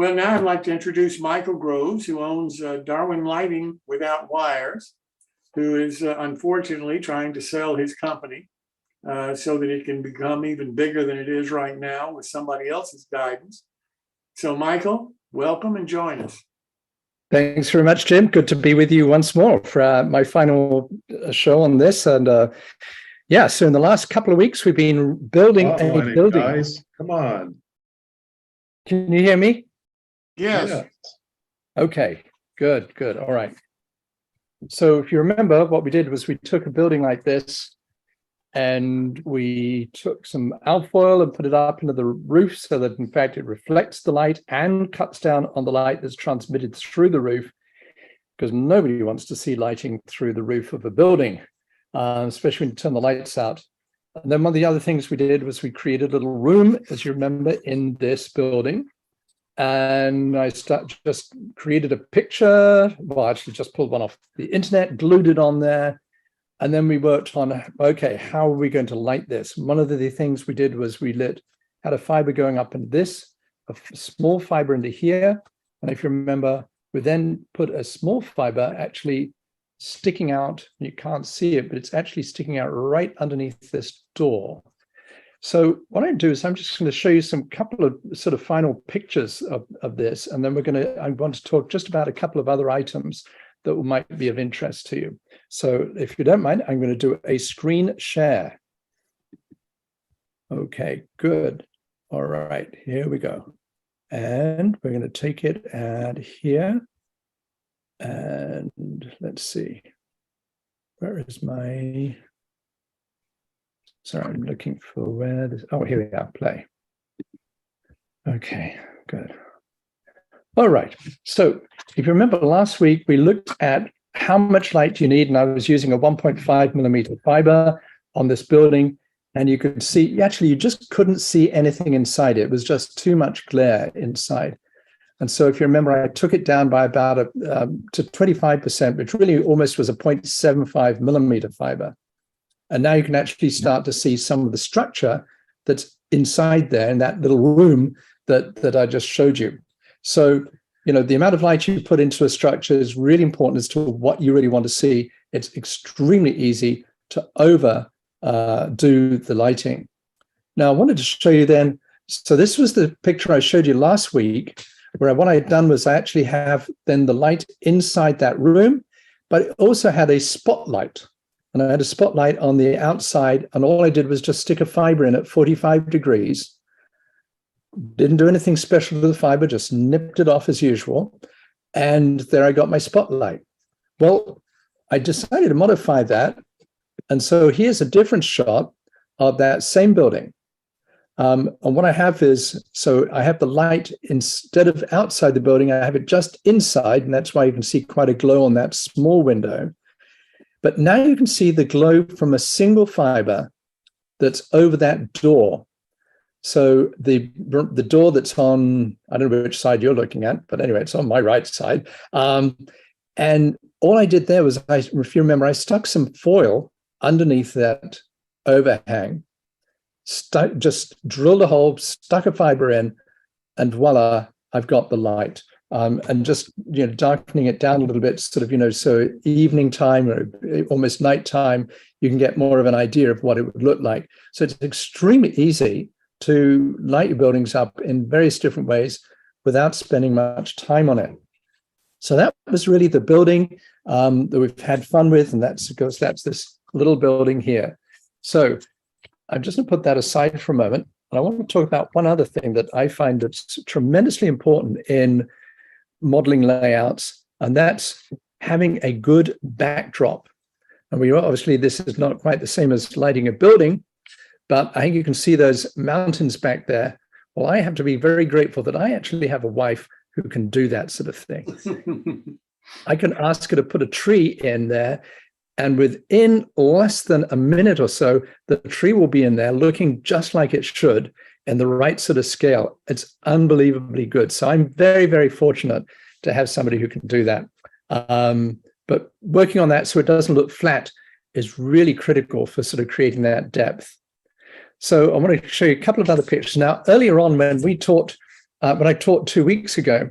Well, now I'd like to introduce Michael Groves, who owns Darwin Lighting Without Wires, who is unfortunately trying to sell his company so that it can become even bigger than it is right now with somebody else's guidance. So, Michael, welcome and join us. Thanks very much, Jim. Good to be with you once more for my final show on this. And yeah, so in the last couple of weeks, we've been building a building. Guys, come on. Can you hear me? Yes. Yeah. Okay, good. All right. So if you remember, what we did was we took a building like this and we took some alfoil and put it up into the roof so that, in fact, it reflects the light and cuts down on the light that's transmitted through the roof, because nobody wants to see lighting through the roof of a building, especially when you turn the lights out. And then one of the other things we did was we created a little room, as you remember, in this building. And I just created a picture, well, actually just pulled one off the internet, glued it on there. And then we worked on, okay, how are we going to light this? One of the things we did was we had a fiber going up in this, a small fiber into here. And if you remember, we then put a small fiber actually sticking out. You can't see it, but it's actually sticking out right underneath this door. So what I do is I'm just going to show you some couple of sort of final pictures of this. And then I want to talk just about a couple of other items that might be of interest to you. So if you don't mind, I'm going to do a screen share. Okay, good. All right, here we go. And we're going to take it at here. And let's see. Where is my... Sorry, I'm looking for where this... Oh, here we are, play. Okay, good. All right, so if you remember last week, we looked at how much light you need, and I was using a 1.5 millimeter fiber on this building, and you could see, actually, you just couldn't see anything inside it. It was just too much glare inside. And so if you remember, I took it down by about to 25%, which really almost was a 0.75 millimeter fiber. And now you can actually start to see some of the structure that's inside there in that little room that I just showed you. So, you know, the amount of light you put into a structure is really important as to what you really want to see. It's extremely easy to do the lighting. Now, I wanted to show you then, so this was the picture I showed you last week, where what I had done was I actually have then the light inside that room, but it also had a spotlight. And I had a spotlight on the outside, and all I did was just stick a fiber in at 45 degrees. Didn't do anything special to the fiber, just nipped it off as usual. And there I got my spotlight. Well, I decided to modify that. And so here's a different shot of that same building. And what I have is, so I have the light, instead of outside the building, I have it just inside. And that's why you can see quite a glow on that small window. But now you can see the glow from a single fiber that's over that door. So the door that's on, I don't know which side you're looking at, but anyway, it's on my right side. And all I did there was, if you remember, I stuck some foil underneath that overhang, just drilled a hole, stuck a fiber in, and voila, I've got the light. And just, you know, darkening it down a little bit, sort of, you know, so evening time or almost nighttime, you can get more of an idea of what it would look like. So it's extremely easy to light your buildings up in various different ways without spending much time on it. So that was really the building that we've had fun with, and that's because that's this little building here. So I'm just going to put that aside for a moment, and I want to talk about one other thing that I find that's tremendously important in modeling layouts, and that's having a good backdrop. And obviously this is not quite the same as lighting a building, but I think you can see those mountains back there. Well, I have to be very grateful that I actually have a wife who can do that sort of thing. I can ask her to put a tree in there, and within less than a minute or so, the tree will be in there looking just like it should, and the right sort of scale. It's unbelievably good. So I'm very, very fortunate to have somebody who can do that. But working on that so it doesn't look flat is really critical for sort of creating that depth. So I want to show you a couple of other pictures. Now, earlier on when we taught when I taught 2 weeks ago,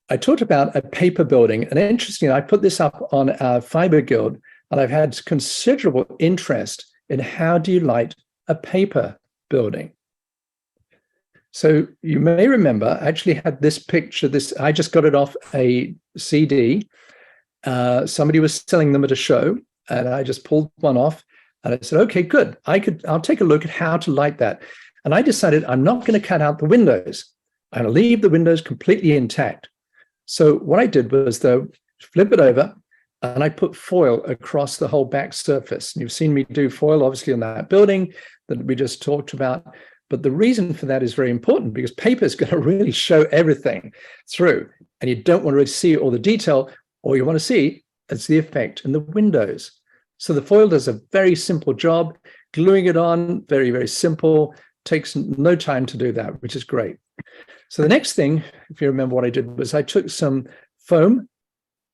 I talked about a paper building. And interestingly, I put this up on our Fiber Guild, and I've had considerable interest in how do you light a paper building. So you may remember, I actually had this picture. I just got it off a CD. Somebody was selling them at a show, and I just pulled one off, and I said, okay, good. I'll take a look at how to light that. And I decided I'm not going to cut out the windows. I'm going to leave the windows completely intact. So what I did was, though, flip it over, and I put foil across the whole back surface. And you've seen me do foil, obviously, on that building that we just talked about. But the reason for that is very important, because paper is going to really show everything through, and you don't want to really see all the detail. All you want to see is the effect in the windows. So the foil does a very simple job. Gluing it on, very, very simple. Takes no time to do that, which is great. So the next thing, if you remember what I did, was I took some foam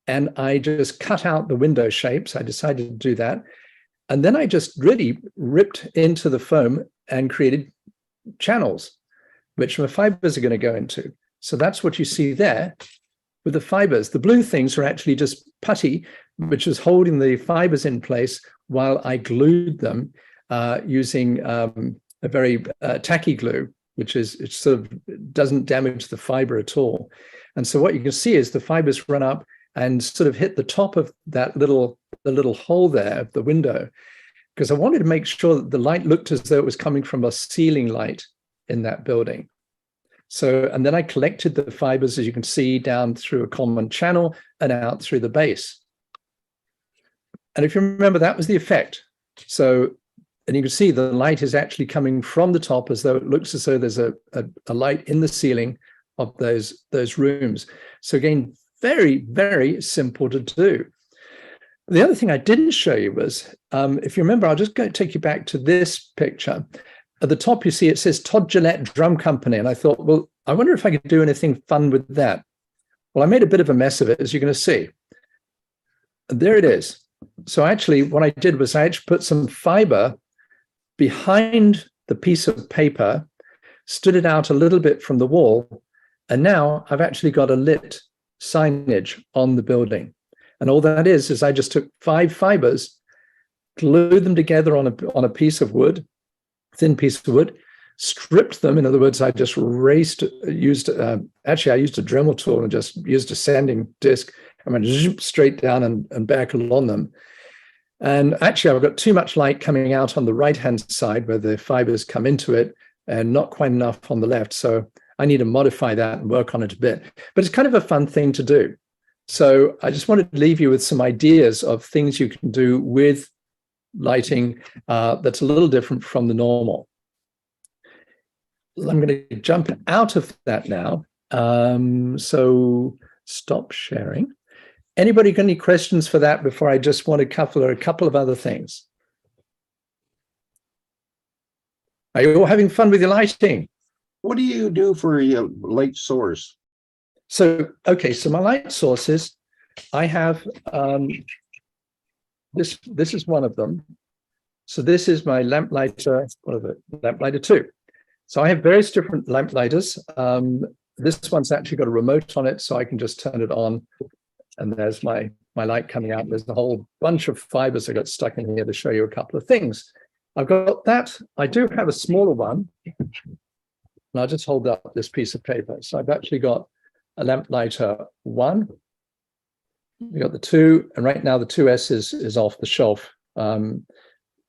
and I just cut out the window shapes. I decided to do that. And then I just really ripped into the foam and created channels, which my fibers are going to go into. So that's what you see there with the fibers. The blue things are actually just putty, which is holding the fibers in place while I glued them using a very tacky glue, which is, it sort of doesn't damage the fiber at all. And so what you can see is the fibers run up and sort of hit the top of that the little hole there of the window, because I wanted to make sure that the light looked as though it was coming from a ceiling light in that building. So, and then I collected the fibers, as you can see, down through a common channel and out through the base. And if you remember, that was the effect. So, and you can see the light is actually coming from the top, as though it looks as though there's a light in the ceiling of those rooms. So again, very, very simple to do. The other thing I didn't show you was, if you remember, I'll just go take you back to this picture. At the top, you see it says Todd Gillette Drum Company. And I thought, well, I wonder if I could do anything fun with that. Well, I made a bit of a mess of it, as you're going to see. And there it is. So actually, what I did was I actually put some fiber behind the piece of paper, stood it out a little bit from the wall, and now I've actually got a lit signage on the building. And all that is I just took 5 fibers, glued them together on a piece of wood, thin piece of wood, stripped them. In other words, I just used a Dremel tool and just used a sanding disc. I went zoop straight down and back along them. And actually, I've got too much light coming out on the right-hand side where the fibers come into it, and not quite enough on the left. So I need to modify that and work on it a bit. But it's kind of a fun thing to do. So I just wanted to leave you with some ideas of things you can do with lighting that's a little different from the normal. I'm going to jump out of that now. So stop sharing. Anybody got any questions for that before I just want to cover a couple of other things? Are you all having fun with your lighting? What do you do for your light source? So, okay, so my light sources, I have, this is one of them. So this is my lamp lighter, lamp lighter 2. So I have various different lamp lighters. This one's actually got a remote on it, so I can just turn it on, and there's my light coming out. There's a whole bunch of fibers I got stuck in here to show you a couple of things. I've got that. I do have a smaller one, and I'll just hold up this piece of paper. So I've actually got a lamp lighter 1. We got the 2, and right now the 2S is off the shelf.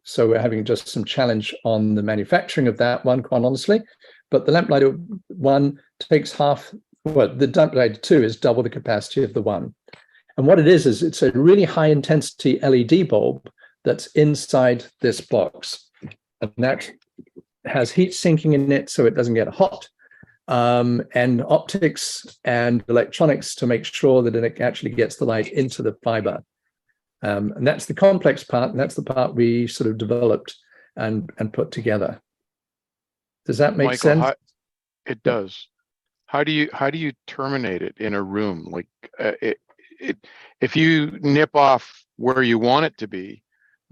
So we're having just some challenge on the manufacturing of that one, quite honestly. But the lamp lighter 1 takes half. Well, the lamp lighter 2 is double the capacity of the 1. And what it is it's a really high intensity LED bulb that's inside this box, and that has heat sinking in it so it doesn't get hot, and optics and electronics to make sure that it actually gets the light into the fiber. And that's the complex part, and that's the part we sort of developed and put together. Does that make sense? It does. How do you terminate it in a room? Like if you nip off where you want it to be,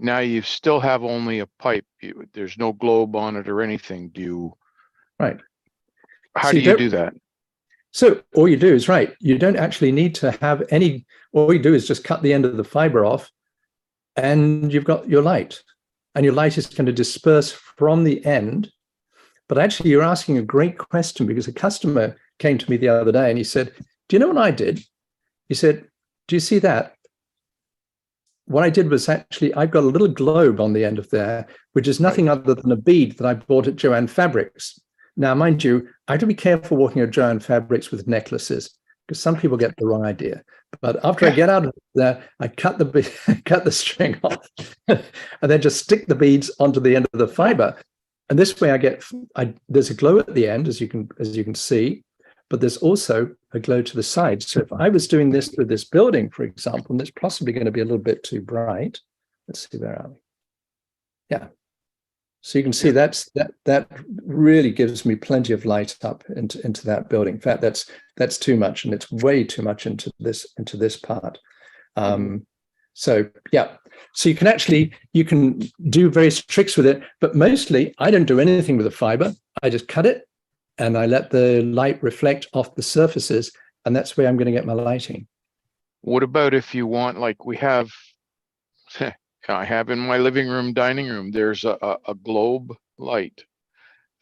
now you still have only a pipe. There's no globe on it or anything. Right. How do you do that? So all you do is, right, you don't actually need to have any, all you do is just cut the end of the fiber off and you've got your light. And your light is going to disperse from the end. But actually, you're asking a great question, because a customer came to me the other day and he said, do you know what I did? He said, do you see that? What I did was actually, I've got a little globe on the end of there, which is nothing other than a bead that I bought at Joanne Fabrics. Now, mind you, I have to be careful walking at Joanne Fabrics with necklaces, because some people get the wrong idea. But after I get out of there, I cut the string off and then just stick the beads onto the end of the fiber. And this way there's a glow at the end, as you can see, but there's also a glow to the side. So if I was doing this with this building, for example, and it's possibly going to be a little bit too bright. Let's see, where are we? Yeah. So you can see that really gives me plenty of light up into that building. In fact, that's too much, and it's way too much into this part. So yeah, so you can do various tricks with it, but mostly I don't do anything with the fiber. I just cut it and I let the light reflect off the surfaces, and that's where I'm going to get my lighting. What about if you want, like we have, I have in my living room, dining room, there's a globe light.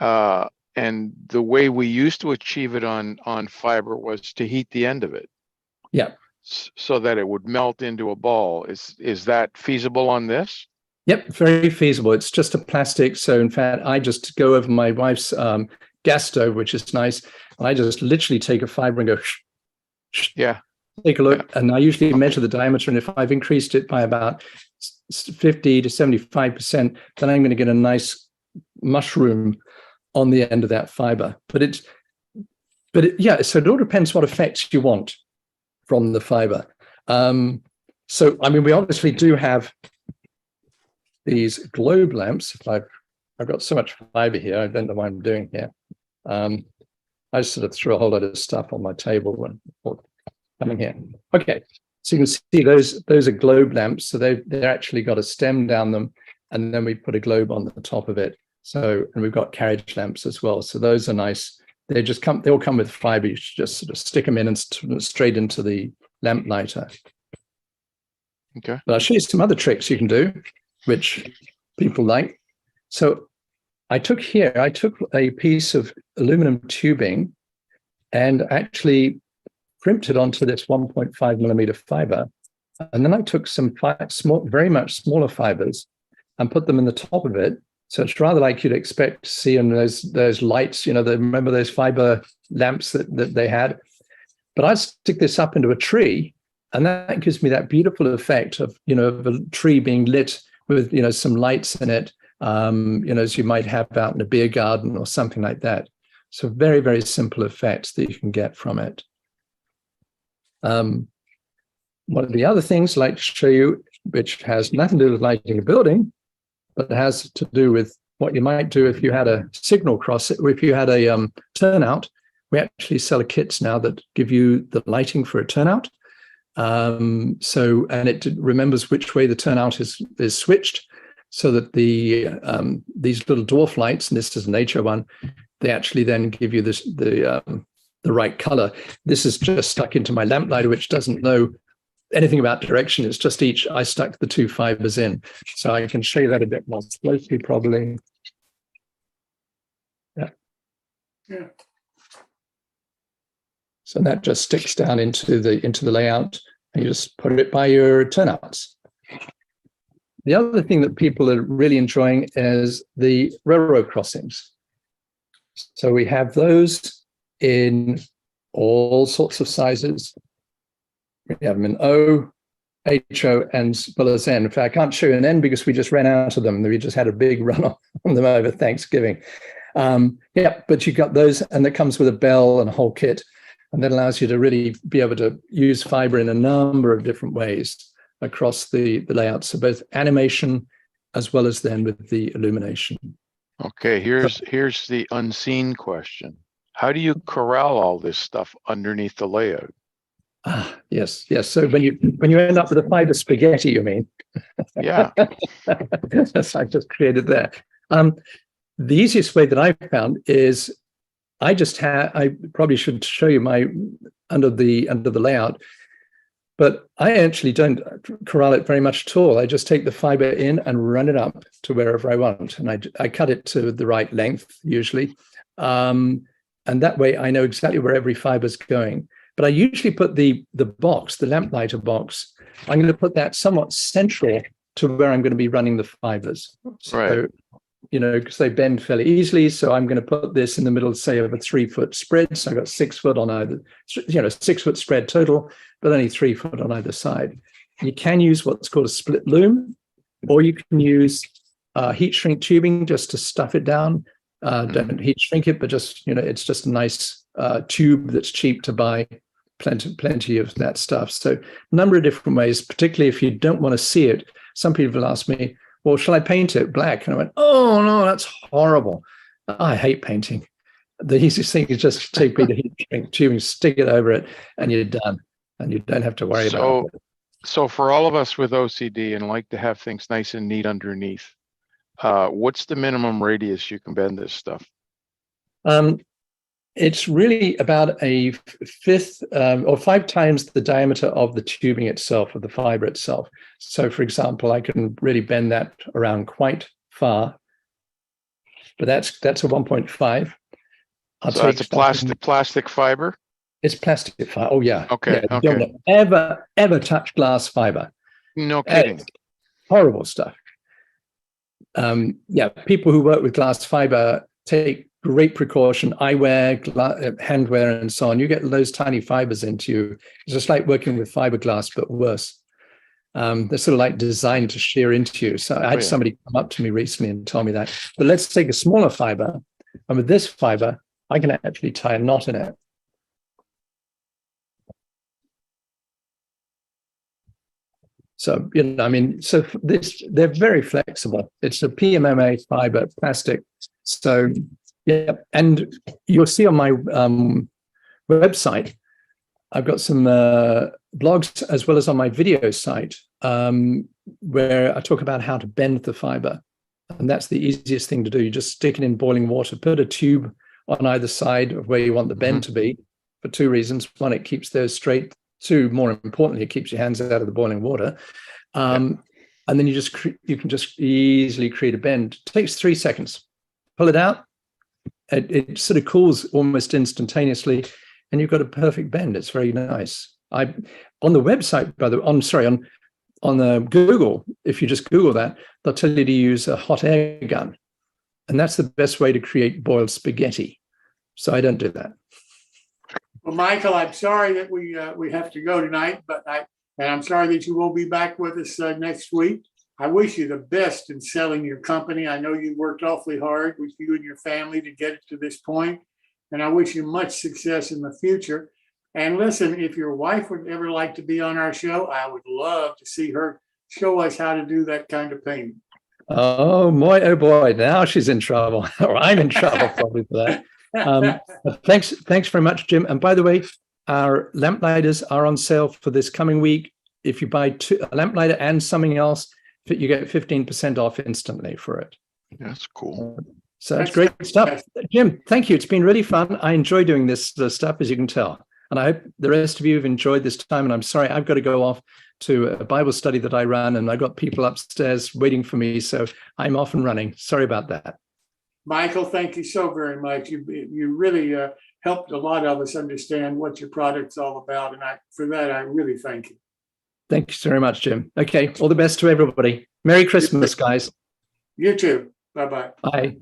And the way we used to achieve it on fiber was to heat the end of it. Yeah. So that it would melt into a ball. Is that feasible on this? Yep, very feasible. It's just a plastic. So in fact, I just go over my wife's gas stove, which is nice. And I just literally take a fiber and go, yeah, take a look. And I usually measure the diameter. And if I've increased it by about 50 to 75%, then I'm going to get a nice mushroom on the end of that fiber. Yeah, so it all depends what effects you want from the fiber. So, I mean, we obviously do have these globe lamps. I've got so much fiber here. I don't know what I'm doing here. I just sort of threw a whole lot of stuff on my table when coming here. Okay, so you can see those are globe lamps. So they're actually got a stem down them, and then we put a globe on the top of it. So, and we've got carriage lamps as well. So those are nice. They all come with fiber. You should just sort of stick them in and straight into the lamp lighter. Okay. But I'll show you some other tricks you can do, which people like. So I took a piece of aluminum tubing and actually crimped it onto this 1.5 millimeter fiber. And then I took some very much smaller fibers and put them in the top of it. So it's rather like you'd expect to see in those lights, remember those fiber lamps that they had. But I stick this up into a tree, and that gives me that beautiful effect of a tree being lit with some lights in it, as you might have out in a beer garden or something like that. So very, very simple effects that you can get from it. One of the other things I'd like to show you, which has nothing to do with lighting a building, but has to do with what you might do if you had a signal cross, or if you had a turnout. We actually sell kits now that give you the lighting for a turnout. And it remembers which way the turnout is switched, so that these little dwarf lights, and this is a nature one, they actually then give you the right color. This is just stuck into my lamp lighter, which doesn't know anything about direction. It's just I stuck the two fibers in. So I can show you that a bit more closely, probably. Yeah. So that just sticks down into the layout, and you just put it by your turnouts. The other thing that people are really enjoying is the railroad crossings. So we have those in all sorts of sizes. We have them in O, HO, and as well as N. In fact, I can't show you an N because we just ran out of them. We just had a big run on them over Thanksgiving. But you've got those, and that comes with a bell and a whole kit. And that allows you to really be able to use fiber in a number of different ways across the layout. So both animation as well as then with the illumination. Okay, here's the unseen question. How do you corral all this stuff underneath the layout? Yes. So when you end up with a fiber spaghetti, you mean? Yeah. Yes, I just created that. The easiest way that I've found is I probably should show you my under the layout, but I actually don't corral it very much at all. I just take the fiber in and run it up to wherever I want. And I cut it to the right length usually. And that way I know exactly where every fiber is going. But I usually put the box, the lamplighter box, I'm going to put that somewhat central to where I'm going to be running the fibers. So, Right. because they bend fairly easily. So I'm going to put this in the middle, say, of a 3-foot spread. So I've got 6 foot on either, 6-foot spread total, but only 3 foot on either side. You can use what's called a split loom, or you can use heat shrink tubing just to stuff it down. Don't heat shrink it, but just, it's just a nice tube that's cheap to buy. Plenty of that stuff. So a number of different ways, particularly if you don't want to see it. Some people have asked me, well, shall I paint it black? And I went, oh, no, that's horrible. I hate painting. The easiest thing is just take the heat shrink tubing, stick it over it, and you're done. And you don't have to worry about it. So for all of us with OCD and like to have things nice and neat underneath, what's the minimum radius you can bend this stuff? It's really about a fifth or 5 times the diameter of the tubing itself, of the fiber itself. So, for example, I can really bend that around quite far, but that's a 1.5. So that's a plastic fiber? It's plastic fiber. Oh, yeah. Okay. Yeah, Okay. Don't ever touch glass fiber. No kidding. Horrible stuff. People who work with glass fiber take great precaution. Eyewear, handwear, and so on. You get those tiny fibers into you. It's just like working with fiberglass, but worse. They're sort of like designed to shear into you. So I had somebody come up to me recently and tell me that. But let's take a smaller fiber, and with this fiber, I can actually tie a knot in it. So, they're very flexible. It's a PMMA fiber plastic. So, yeah, and you'll see on my website, I've got some blogs as well as on my video site where I talk about how to bend the fiber. And that's the easiest thing to do. You just stick it in boiling water, put a tube on either side of where you want the bend to be for 2 reasons. One, it keeps those straight. 2, more importantly, it keeps your hands out of the boiling water. And then you can just easily create a bend. It takes 3 seconds. Pull it out. It sort of cools almost instantaneously, and you've got a perfect bend. It's very nice. On the website, on Google, if you just Google that, they'll tell you to use a hot air gun, and that's the best way to create boiled spaghetti. So I don't do that. Well, Michael, I'm sorry that we have to go tonight, and I'm sorry that you won't be back with us next week. I wish you the best in selling your company. I know you worked awfully hard with you and your family to get it to this point, and I wish you much success in the future. And listen, if your wife would ever like to be on our show, I would love to see her show us how to do that kind of painting. Oh boy, now she's in trouble, or I'm in trouble probably for that. Thanks very much, Jim. And by the way, our lamplighters are on sale for this coming week. If you buy a lamplighter and something else, you get 15% off instantly for it. That's cool. So that's great stuff. Jim, thank you. It's been really fun. I enjoy doing this stuff, as you can tell. And I hope the rest of you have enjoyed this time. And I'm sorry, I've got to go off to a Bible study that I run, and I've got people upstairs waiting for me. So I'm off and running. Sorry about that. Michael, thank you so very much. You really helped a lot of us understand what your product's all about. And for that, I really thank you. Thank you so very much, Jim. Okay, all the best to everybody. Merry Christmas, guys. You too. Bye-bye. Bye.